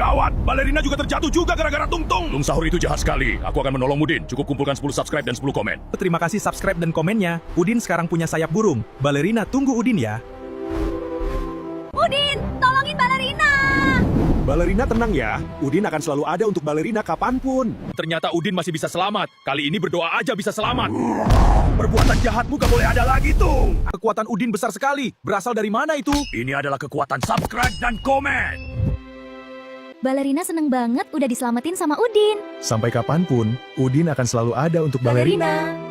Gawat, balerina juga terjatuh juga gara-gara Tungtung. Lung Sahur itu jahat sekali. Aku akan menolongmu, Din. Cukup kumpulkan 10 subscribe dan 10 komen. Terima kasih subscribe dan komennya. Udin sekarang punya sayap burung. Balerina tunggu Udin ya. Udin, tolongin balerina. Balerina tenang ya. Udin akan selalu ada untuk balerina kapanpun. Ternyata Udin masih bisa selamat. Kali ini berdoa aja bisa selamat. Perbuatan jahatmu gak boleh ada lagi, Tung. Kekuatan Udin besar sekali. Berasal dari mana itu? Ini adalah kekuatan subscribe dan komen. Balerina seneng banget udah diselamatin sama Udin. Sampai kapanpun, Udin akan selalu ada untuk balerina.